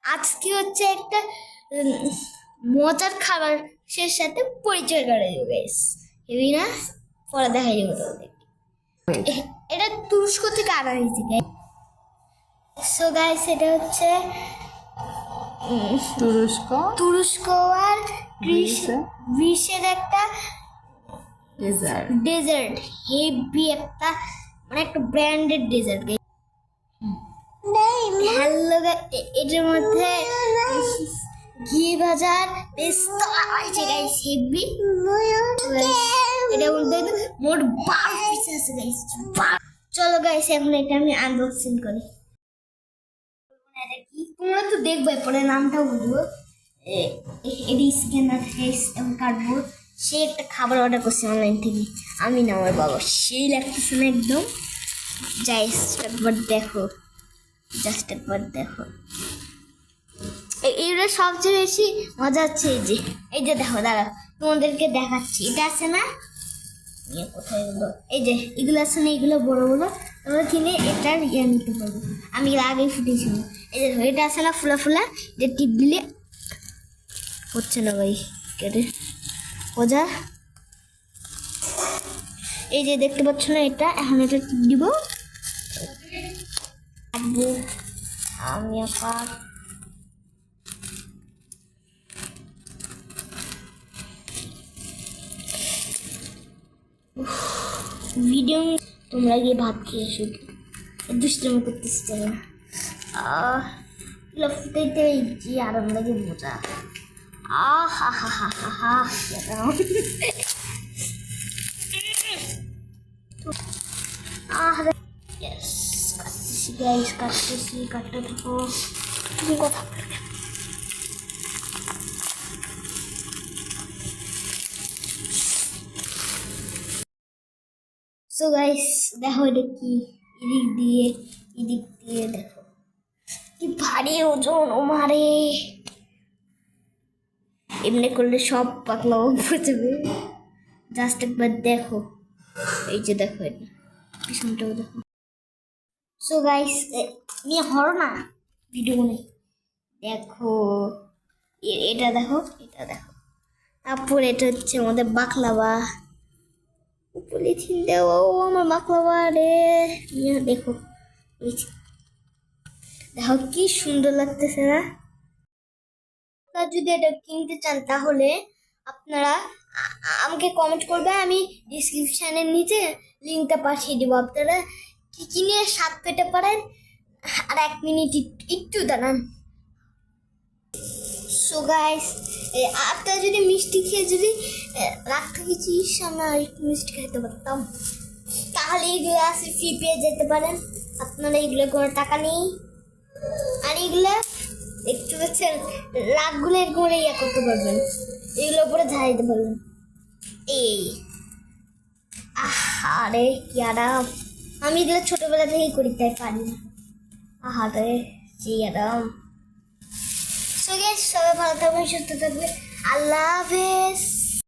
আজকে হচ্ছে একটা মজার খাবার সে সাথে পরিচয় করে দেবো গাইস, হেবি না? পরে দেখাই দেবো তোমাদের। এটা তুরস্ক থেকে আনা হয়েছে গাইস। সো গাইস এটা হচ্ছে তুরস্ক আর গ্রিসের একটা ডেজার্ট, হেভি একটা মানে একটা ব্র্যান্ডেড ডেজার্ট। হ্যালো, এটার মধ্যে ঘি ভাজার পেস্তা আছে গাইস, হেভি। এটার মধ্যে মোট 12 পিস আছে গাইস। চলো গাইস এখন এটা আমি আনবক্সিং করি। এটা কি তোমরা তো দেখবে, পরে নামটাও বুঝবো। এটি স্ক্যানার গাইস এবং কার্ডবোর্ড। সে একটা খাবার অর্ডার করছে অনলাইন থেকে, আমি না আমার বাবা। সেই লাগতেছে না একদম। জাস্ট একবার দেখো, এইগুলো সবচেয়ে বেশি মজা হচ্ছে এই যে দেখো, দাঁড়াও তোমাদেরকে দেখাচ্ছি। এটা আছে না, কোথায় এগুলো, এই যে এগুলো আছে না, এগুলো বড় বড়। তোমরা কিনে এটার নিতে পারবো। আমি এগুলো আগেই ফুটেছিল। এই যে এটা আছে না ফুলা ফুলা, যে টিপ দিলে হচ্ছে না ভাই, কেটে মজা। এই যে দেখতে পাচ্ছ না, এটা এখন এটা টিপ দিব। আমি আবার ভিডিও, তোমরা গিয়ে ভাত খেয়ে এসো, দুষ্টমি করতেছি না। ফুটাইতে যে আরাম লাগে, মজা। হা হা হা হা হা। কাটতে থাকো, তুমি কথা বলবে। সো গাইস দেখো এটা কি, এদিক দিয়ে দেখো কি ভারী ওজন। ও মারে, এমনি করলে সব পাতলা হয়ে যাবে। জাস্ট একবার দেখো, এই যে দেখো, এটা পিছনটাও দেখো। সো গাইস নিয়ে হরো না ভিডিও নেই, দেখো এটা দেখো, তারপর এটা হচ্ছে আমাদের বাকলাওয়া। পলিথিন দেওয়া, ও আমার বাকলাওয়া রে। দেখো দেখো কি সুন্দর লাগতেছে না? যদি এটা কিনতে চান তাহলে আপনারা আমাকে কমেন্ট করবে, আমি ডিসক্রিপশনের নিচে লিঙ্কটা পাঠিয়ে দেবো। আপনারা কি কিনে স্বাদ পেতে পারেন। আর 1 মিনিট একটু দাঁড়ান। সো গাইস আপনারা যদি মিষ্টি খেয়ে যদি রাগ থেকে আমরা একটু মিষ্টি খেতে পারতাম, তাহলে এগুলো আছে ফ্রি পেয়ে যেতে পারেন। আপনারা এগুলো কোনো টাকা নেই। আর এগুলো একটু হচ্ছে রাগগুলো এরকম ইয়ে করতে পারবেন, এগুলো উপরে ঝাড়াই দিতে পারবেন। এই আরে কি আরাম, আমি এগুলো ছোটবেলা থেকেই করি, তাই পারি না। আহারে কি আরাম। সো গাইস সবাই ভালো থাকবেন, সুস্থ থাকবেন। আল্লাহ হাফেজ।